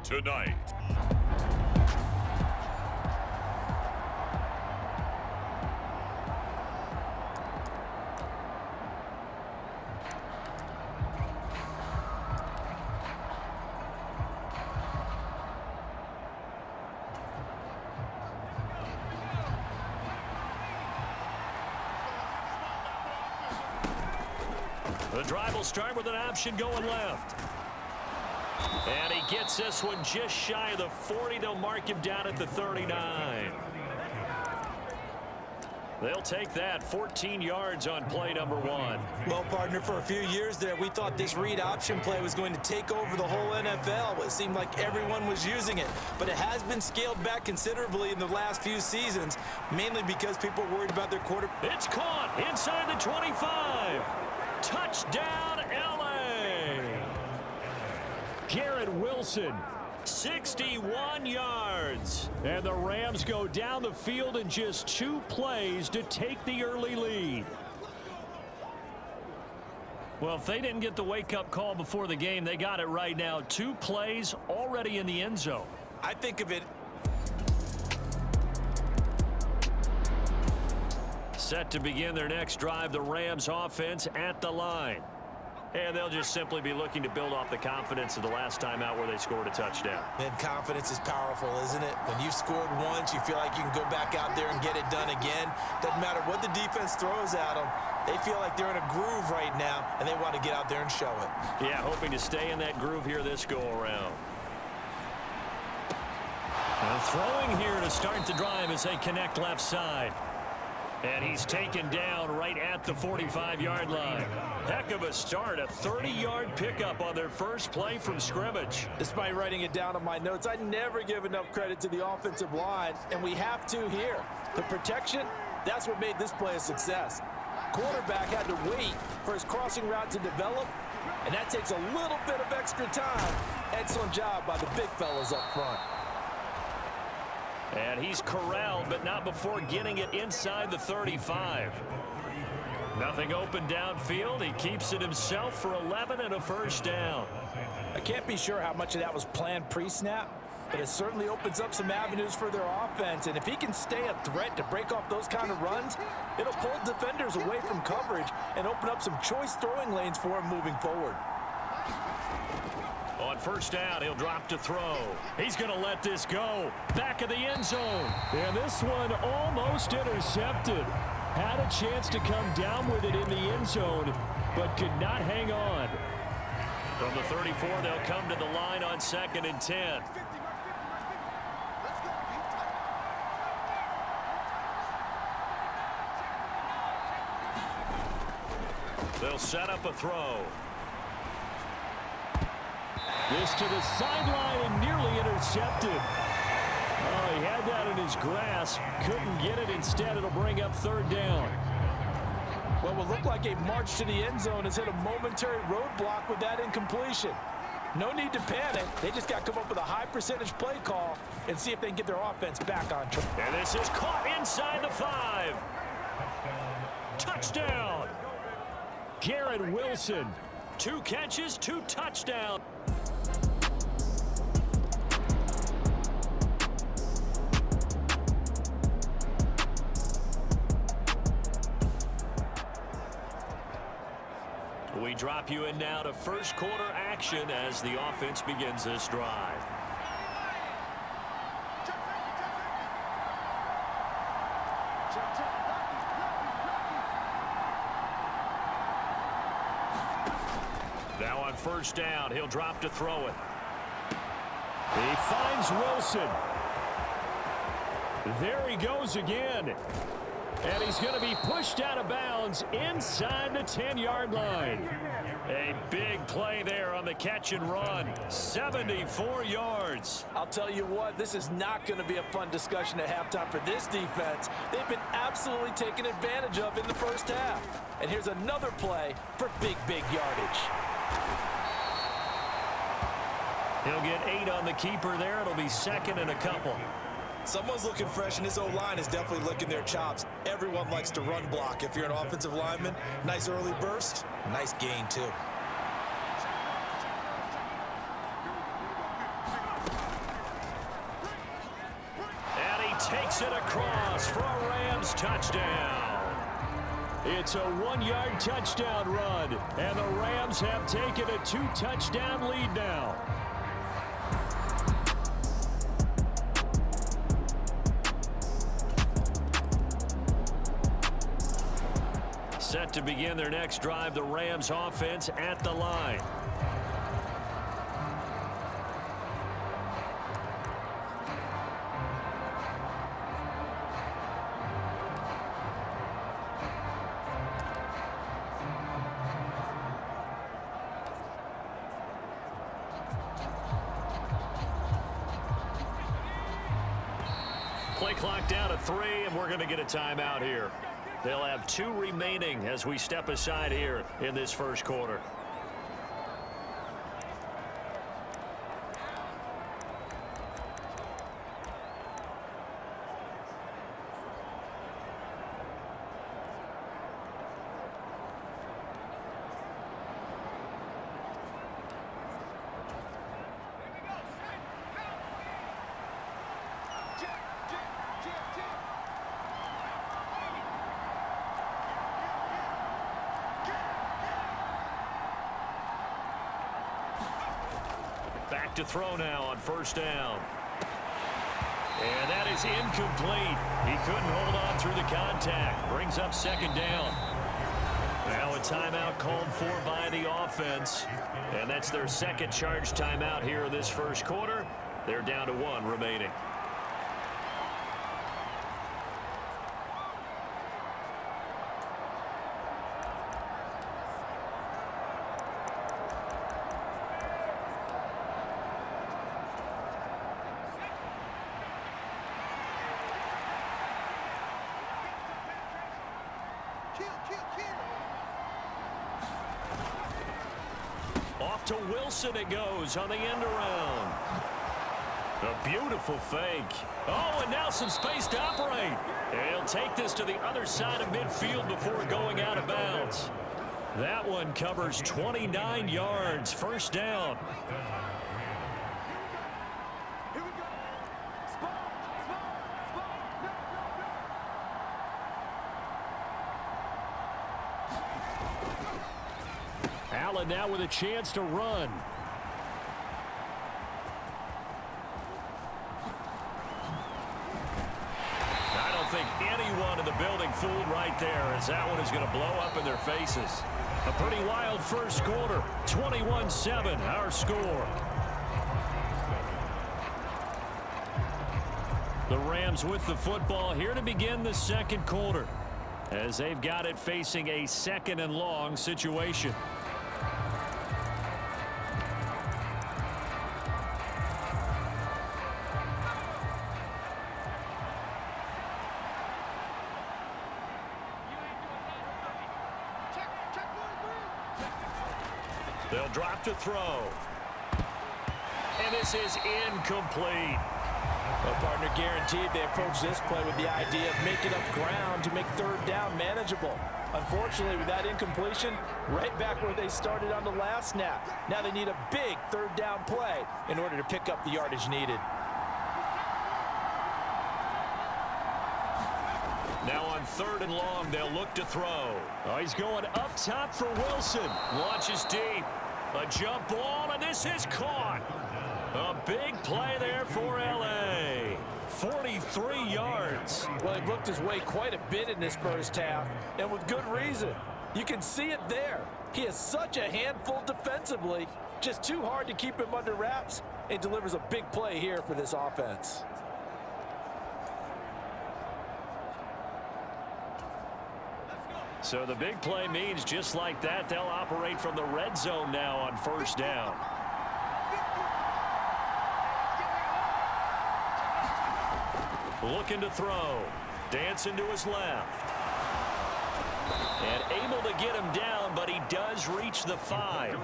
tonight. The drive will start with an option going left. And he gets this one just shy of the 40. They'll mark him down at the 39. They'll take that 14 yards on play number 1. Well, partner, for a few years there, we thought this read option play was going to take over the whole NFL. It seemed like everyone was using it. But it has been scaled back considerably in the last few seasons, mainly because people are worried about their quarterback. It's caught inside the 25. Touchdown, L.A. Garrett Wilson, 61 yards. And the Rams go down the field in just 2 plays to take the early lead. Well, if they didn't get the wake-up call before the game, they got it right now. 2 plays already in the end zone. I think of it. Set to begin their next drive, the Rams offense at the line. And they'll just simply be looking to build off the confidence of the last time out where they scored a touchdown. And confidence is powerful, isn't it? When you've scored once, you feel like you can go back out there and get it done again. Doesn't matter what the defense throws at them. They feel like they're in a groove right now, and they want to get out there and show it. Yeah, hoping to stay in that groove here this go-around. Throwing here to start the drive as they connect left side. And he's taken down right at the 45-yard line. Heck of a start, a 30-yard pickup on their first play from scrimmage. Despite writing it down on my notes, I never give enough credit to the offensive line, and we have to here. The protection, that's what made this play a success. Quarterback had to wait for his crossing route to develop, and that takes a little bit of extra time. Excellent job by the big fellas up front. And he's corralled, but not before getting it inside the 35. Nothing open downfield. He keeps it himself for 11 and a first down. I can't be sure how much of that was planned pre-snap, but it certainly opens up some avenues for their offense. And if he can stay a threat to break off those kind of runs, it'll pull defenders away from coverage and open up some choice throwing lanes for him moving forward. On first down, he'll drop to throw. He's going to let this go. Back of the end zone. And this one almost intercepted. Had a chance to come down with it in the end zone, but could not hang on. From the 34, they'll come to the line on 2nd and 10. They'll set up a throw. This to the sideline and nearly intercepted. Oh, he had that in his grasp. Couldn't get it. Instead, it'll bring up 3rd down. What will look like a march to the end zone has hit a momentary roadblock with that incompletion. No need to panic. They just got to come up with a high percentage play call and see if they can get their offense back on track. And this is caught inside the 5. Touchdown. Garrett Wilson. 2 catches, 2 touchdowns. We drop you in now to first quarter action as the offense begins this drive. Now on first down, he'll drop to throw it. He finds Wilson. There he goes again. And he's going to be pushed out of bounds inside the 10-yard line. A big play there on the catch and run. 74 yards. I'll tell you what, this is not going to be a fun discussion at halftime for this defense. They've been absolutely taken advantage of in the first half. And here's another play for big yardage. He'll get 8 on the keeper there. It'll be 2nd and a couple. Someone's looking fresh, and his O-line is definitely licking their chops. Everyone likes to run block. If you're an offensive lineman, nice early burst, nice gain, too. Gets it across for a Rams touchdown. It's a 1-yard touchdown run, and the Rams have taken a 2-touchdown lead now. Set to begin their next drive, the Rams offense at the line. Play clock down to 3, and we're going to get a timeout here. They'll have 2 remaining as we step aside here in this first quarter. Back to throw now on first down. And that is incomplete. He couldn't hold on through the contact. Brings up second down. Now a timeout called for by the offense. And that's their second charge timeout here in this first quarter. They're down to 1 remaining. Off to Wilson it goes on the end around. A beautiful fake. Oh, and now some space to operate. He'll take this to the other side of midfield before going out of bounds. That one covers 29 yards. First down. Allen now with a chance to run. I don't think anyone in the building fooled right there, as that one is going to blow up in their faces. A pretty wild first quarter. 21-7, our score. The Rams with the football here to begin the second quarter, as they've got it facing a 2nd and long situation. They'll drop to throw. And this is incomplete. Well, partner, guaranteed they approach this play with the idea of making up ground to make third down manageable. Unfortunately, with that incompletion, right back where they started on the last snap. Now they need a big third down play in order to pick up the yardage needed. Now on 3rd and long, they'll look to throw. Oh, he's going up top for Wilson. Launches deep. A jump ball, and this is caught. A big play there for L.A. 43 yards. Well, he looked his way quite a bit in this first half, and with good reason. You can see it there. He is such a handful defensively. Just too hard to keep him under wraps, and delivers a big play here for this offense. So the big play means just like that, they'll operate from the red zone now on first down. Looking to throw. Dancing to his left. And able to get him down, but he does reach the 5.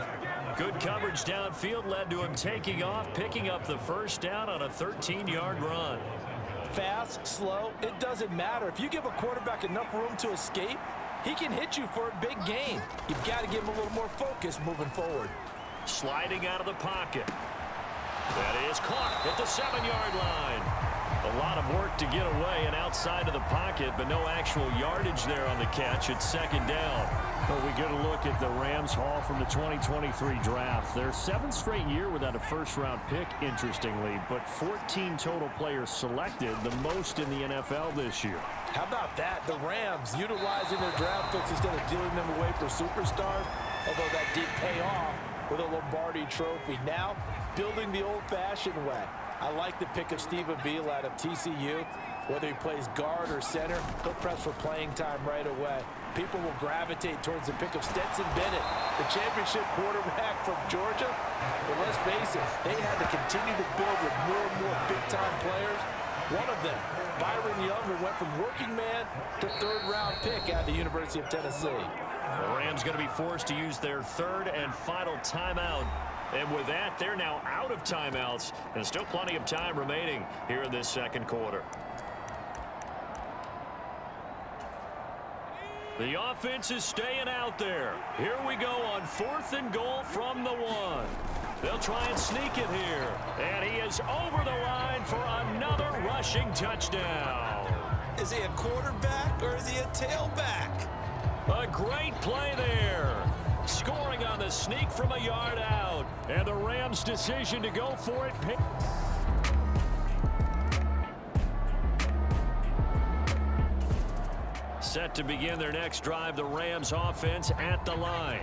Good coverage downfield led to him taking off, picking up the first down on a 13-yard run. Fast, slow, it doesn't matter. If you give a quarterback enough room to escape, he can hit you for a big gain. You've got to give him a little more focus moving forward. Sliding out of the pocket. That is caught at the 7-yard line. A lot of work to get away and outside of the pocket, but no actual yardage there on the catch. It's second down. But we get a look at the Rams haul from the 2023 draft. Their 7th straight year without a first-round pick, interestingly, but 14 total players selected, the most in the NFL this year. How about that? The Rams utilizing their draft picks instead of dealing them away for superstars, although that did pay off with a Lombardi trophy. Now, building the old-fashioned way. I like the pick of Steve Avila out of TCU. Whether he plays guard or center, he'll press for playing time right away. People will gravitate towards the pick of Stetson Bennett, the championship quarterback from Georgia. But let's face it, they had to continue to build with more and more big-time players. One of them, Byron Young, who went from working man to third-round pick at the University of Tennessee. The Rams going to be forced to use their third and final timeout. And with that, they're now out of timeouts. And still plenty of time remaining here in this second quarter. The offense is staying out there. Here we go on 4th and goal from the 1. They'll try and sneak it here. And he is over the line for another rushing touchdown. Is he a quarterback or is he a tailback? A great play there. Scoring on the sneak from a yard out. And the Rams' decision to go for it. Set to begin their next drive, the Rams offense at the line.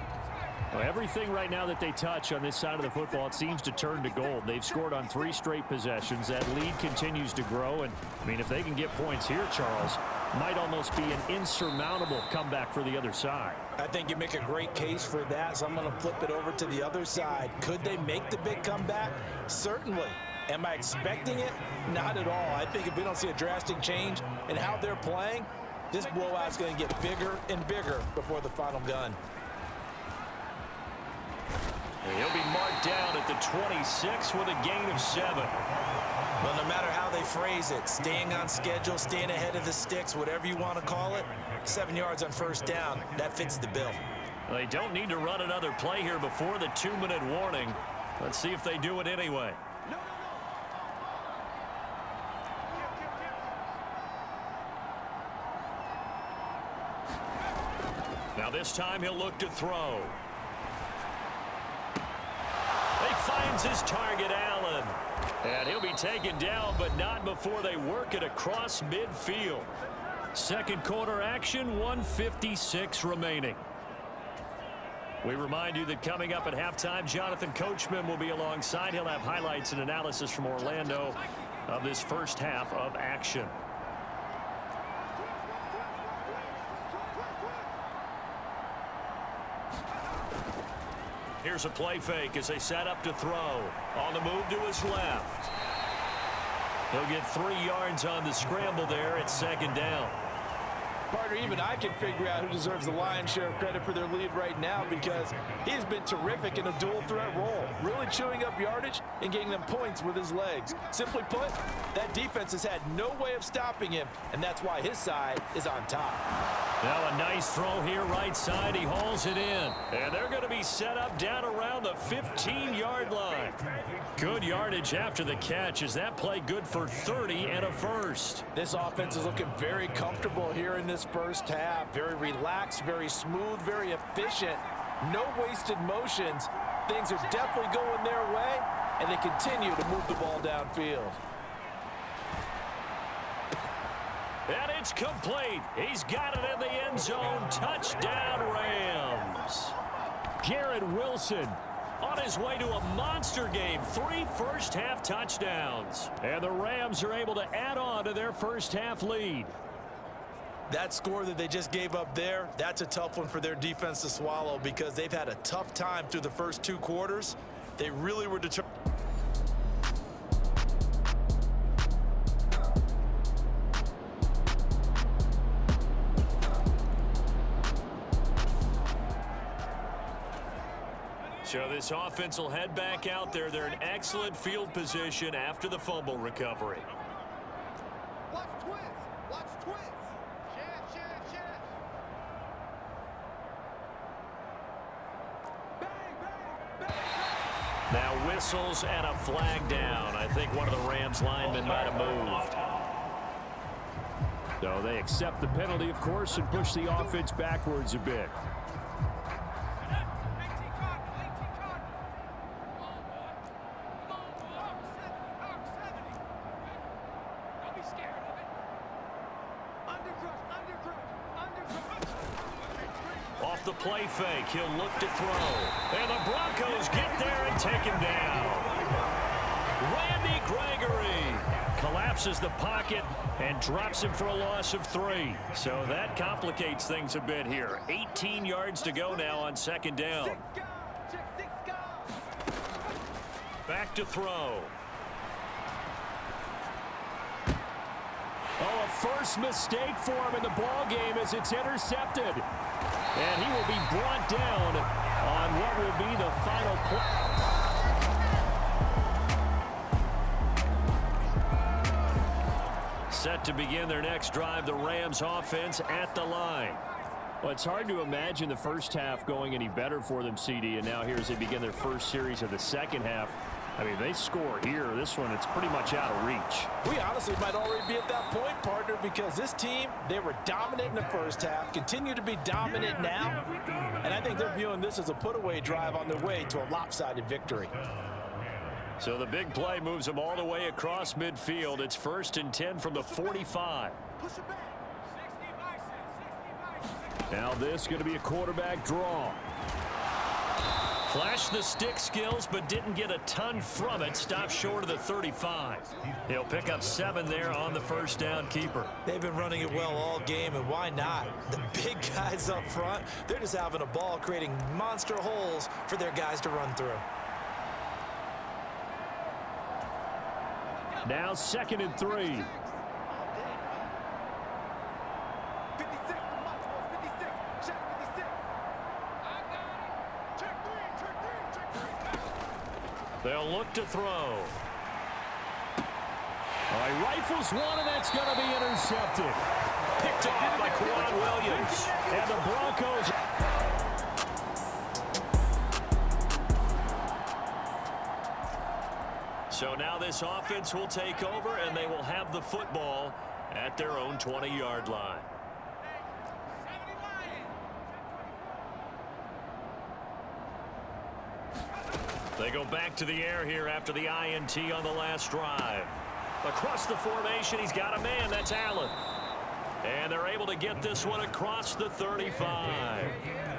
Well, everything right now that they touch on this side of the football, it seems to turn to gold. They've scored on 3 straight possessions. That lead continues to grow. And, I mean, if they can get points here, Charles, might almost be an insurmountable comeback for the other side. I think you make a great case for that, so I'm going to flip it over to the other side. Could they make the big comeback? Certainly. Am I expecting it? Not at all. I think if we don't see a drastic change in how they're playing, this blowout's going to get bigger and bigger before the final gun. He'll be marked down at the 26 with a gain of 7. Well, no matter how they phrase it, staying on schedule, staying ahead of the sticks, whatever you want to call it, 7 yards on first down, that fits the bill. They don't need to run another play here before the 2-minute warning. Let's see if they do it anyway. Now this time he'll look to throw. He finds his target, Allen. And he'll be taken down, but not before they work it across midfield. Second quarter action, 1:56 remaining. We remind you that coming up at halftime, Jonathan Coachman will be alongside. He'll have highlights and analysis from Orlando of this first half of action. Here's a play fake as they set up to throw. On the move to his left. He'll get 3 yards on the scramble there at second down. Partner, even I can figure out who deserves the lion's share of credit for their lead right now because he's been terrific in a dual threat role, really chewing up yardage and getting them points with his legs. Simply put, that defense has had no way of stopping him, and that's why his side is on top. Now a nice throw here right side. He hauls it in. And they're going to be set up down around the 15-yard line. Good yardage after the catch. Is that play good for 30 and a first? This offense is looking very comfortable here in this first half. Very relaxed, very smooth, very efficient. No wasted motions. Things are definitely going their way, and they continue to move the ball downfield. And it's complete. He's got it in the end zone. Touchdown, Rams. Garrett Wilson on his way to a monster game. 3 first-half touchdowns. And the Rams are able to add on to their first-half lead. That score that they just gave up there, that's a tough one for their defense to swallow because they've had a tough time through the first 2 quarters. They really were determined. So this offense will head back out there. They're in excellent field position after the fumble recovery. Watch twist. Watch twist. Share. Bang, bang, bang. Now whistles and a flag down. I think one of the Rams linemen might have moved. So they accept the penalty, of course, and push the offense backwards a bit. Off the play fake, he'll look to throw. And the Broncos get there and take him down. Randy Gregory collapses the pocket and drops him for a loss of 3. So that complicates things a bit here. 18 yards to go now on second down. Back to throw. Oh, a first mistake for him in the ball game as it's intercepted. And he will be brought down on what will be the final play. Set to begin their next drive, the Rams offense at the line. Well, it's hard to imagine the first half going any better for them, CD, and now here as they begin their first series of the second half. I mean, they score here. This one, it's pretty much out of reach. We honestly might already be at that point, partner, because this team, they were dominant in the first half, continue to be dominant now, and I think they're viewing this as a put-away drive on their way to a lopsided victory. So the big play moves them all the way across midfield. It's 1st and 10 from the 45. Now this is going to be a quarterback draw. Flashed the stick skills, but didn't get a ton from it. Stopped short of the 35. He'll pick up 7 there on the first down keeper. They've been running it well all game, and why not? The big guys up front, they're just having a ball, creating monster holes for their guys to run through. Now 2nd and 3. They'll look to throw. All right, rifles one, and that's going to be intercepted. Picked off by Quan Williams. And the Broncos. So now this offense will take over, and they will have the football at their own 20-yard line. They go back to the air here after the INT on the last drive. Across the formation, he's got a man. That's Allen. And they're able to get this one across the 35.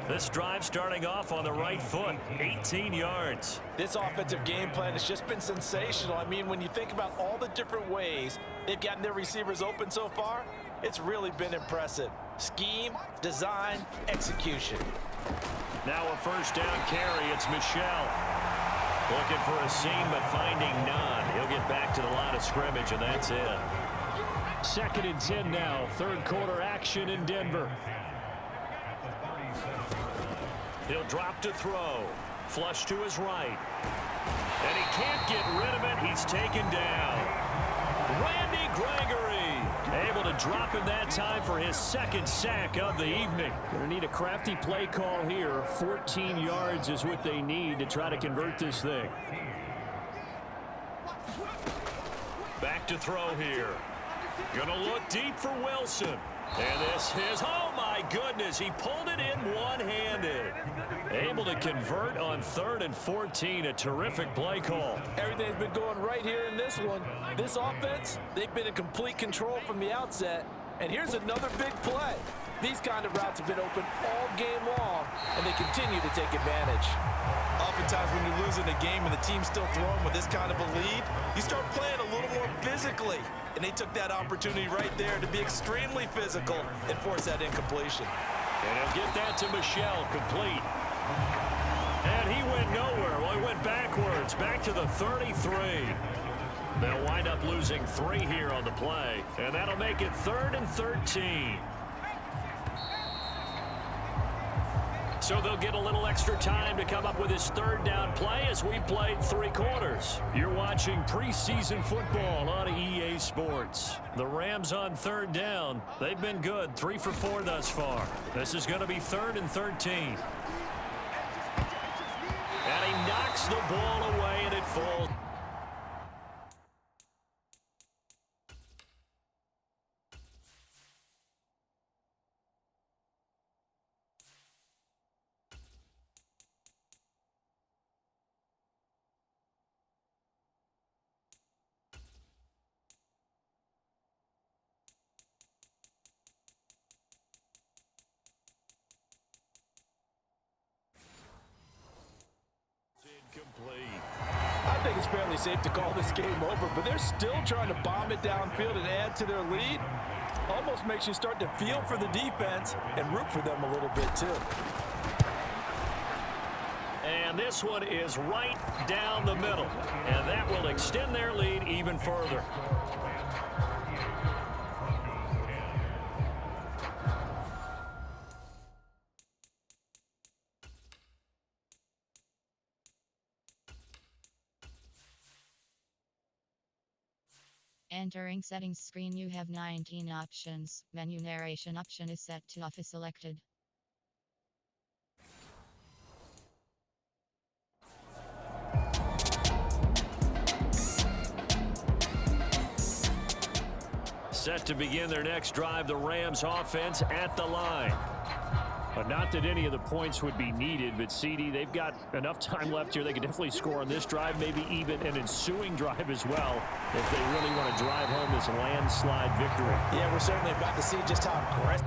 This drive starting off on the right foot, 18 yards. This offensive game plan has just been sensational. I mean, when you think about all the different ways they've gotten their receivers open so far, it's really been impressive. Scheme, design, execution. Now a first down carry. It's Michel. Looking for a seam, but finding none. He'll get back to the line of scrimmage, and that's it. 2nd and 10 now. Third quarter action in Denver. He'll drop to throw. Flush to his right. And he can't get rid of it. He's taken down. Randy Gregory able to drop him that time for his 2nd sack of the evening. Going to need a crafty play call here. 14 yards is what they need to try to convert this thing. Back to throw here. Going to look deep for Wilson. And this is, oh my goodness, he pulled it in one-handed. Able to convert on 3rd and 14, a terrific play call. Everything's been going right here in this one. This offense, they've been in complete control from the outset. And here's another big play. These kind of routes have been open all game long, and they continue to take advantage. Oftentimes when you're losing a game and the team's still throwing with this kind of a lead, you start playing a little more physically. And they took that opportunity right there to be extremely physical and force that incompletion. And he'll get that to Michel, complete. And he went nowhere. Well, he went backwards, back to the 33. They'll wind up losing 3 here on the play, and that'll make it 3rd and 13. So they'll get a little extra time to come up with his 3rd down play as we played 3 quarters. You're watching preseason football on EA Sports. The Rams on 3rd down. They've been good, 3 for 4 thus far. This is going to be 3rd and 13. And he knocks knocks the ball away, and it falls. Incomplete. I think it's fairly safe to call this game over, but they're still trying to bomb it downfield and add to their lead. Almost makes you start to feel for the defense and root for them a little bit too. And this one is right down the middle, and that will extend their lead even further. Entering settings screen, you have 19 options. Menu narration option is set to off is selected. Set to begin their next drive, the Rams offense at the line. But not that any of the points would be needed, but CD, they've got enough time left here. They can definitely score on this drive, maybe even an ensuing drive as well, if they really want to drive home this landslide victory. Yeah, we're certainly about to see just how aggressive.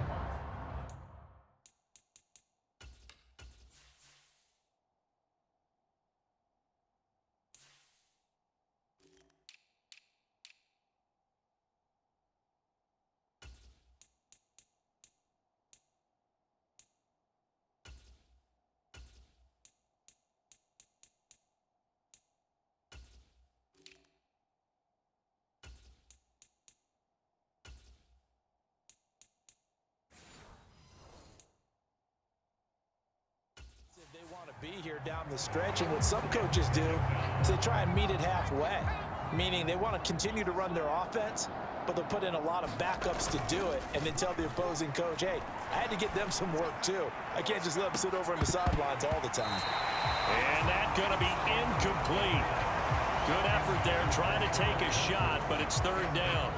They want to be here down the stretch, and what some coaches do is they try and meet it halfway, meaning they want to continue to run their offense, but they'll put in a lot of backups to do it and then tell the opposing coach, hey, I had to get them some work too. I can't just let them sit over on the sidelines all the time. And that's going to be incomplete. Good effort there trying to take a shot, but it's third down.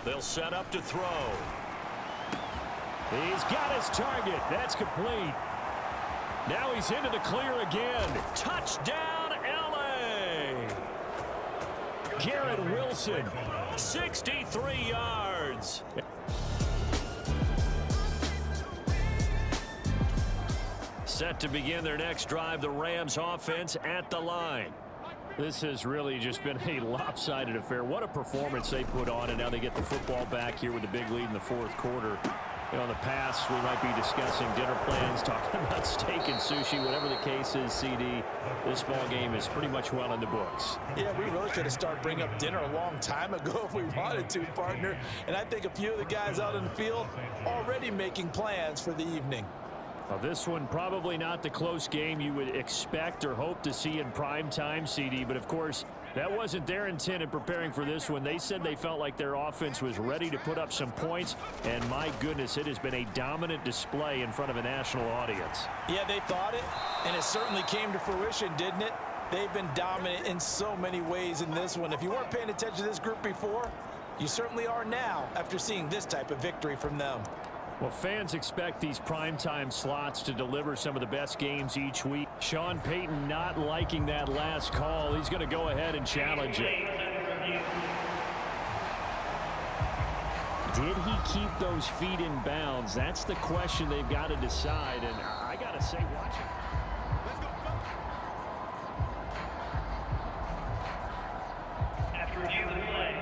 They'll set up to throw. He's got his target. That's complete. Now he's into the clear again. Touchdown, L.A. Garrett Wilson, 63 yards. Set to begin their next drive, the Rams offense at the line. This has really just been a lopsided affair. What a performance they put on, and now they get the football back here with a big lead in the fourth quarter. You know, in the past, we might be discussing dinner plans, talking about steak and sushi, whatever the case is, CD. This ball game is pretty much well in the books. Yeah, we really could have started bringing up dinner a long time ago if we wanted to, partner. And I think a few of the guys out in the field already making plans for the evening. Well, this one probably not the close game you would expect or hope to see in prime time, CD. But, of course, that wasn't their intent in preparing for this one. They said they felt like their offense was ready to put up some points. And, my goodness, it has been a dominant display in front of a national audience. Yeah, they thought it, and it certainly came to fruition, didn't it? They've been dominant in so many ways in this one. If you weren't paying attention to this group before, you certainly are now after seeing this type of victory from them. Well, fans expect these primetime slots to deliver some of the best games each week. Sean Payton not liking that last call. He's going to go ahead and challenge it. Did he keep those feet in bounds? That's the question they've got to decide. And I got to say, watch it.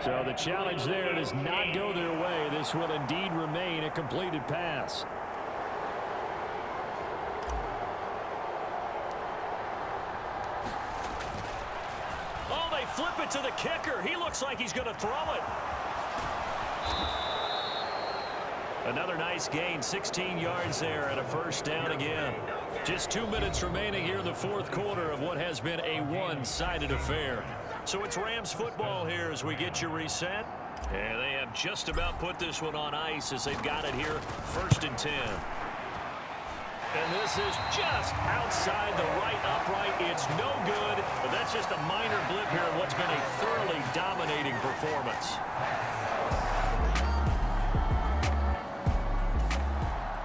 So the challenge there does not go their way. This will indeed remain a completed pass. Oh, they flip it to the kicker. He looks like he's going to throw it. Another nice gain, 16 yards there and a first down again. Just 2 minutes remaining here in the fourth quarter of what has been a one-sided affair. So it's Rams football here as we get you reset. And they have just about put this one on ice as they've got it here. 1st and 10. And this is just outside the right upright. It's no good, but that's just a minor blip here in what's been a thoroughly dominating performance.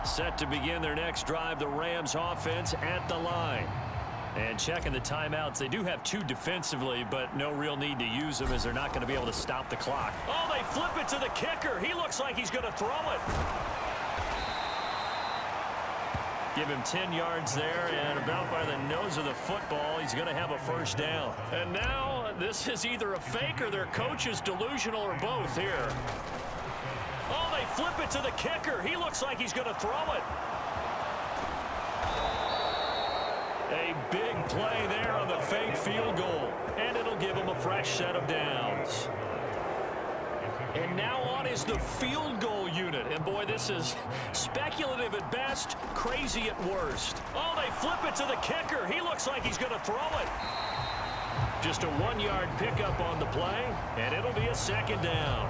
Set to begin their next drive, the Rams offense at the line. And checking the timeouts, they do have 2 defensively, but no real need to use them as they're not going to be able to stop the clock. Oh, they flip it to the kicker. He looks like he's going to throw it. Give him 10 yards there, and about by the nose of the football, he's going to have a first down. And now this is either a fake or their coach is delusional or both here. Oh, they flip it to the kicker. He looks like he's going to throw it. A big play there on the fake field goal, and it'll give him a fresh set of downs. And now on is the field goal unit. And boy, this is speculative at best, crazy at worst. Oh, they flip it to the kicker. He looks like he's going to throw it. Just a 1-yard pickup on the play, and it'll be a second down.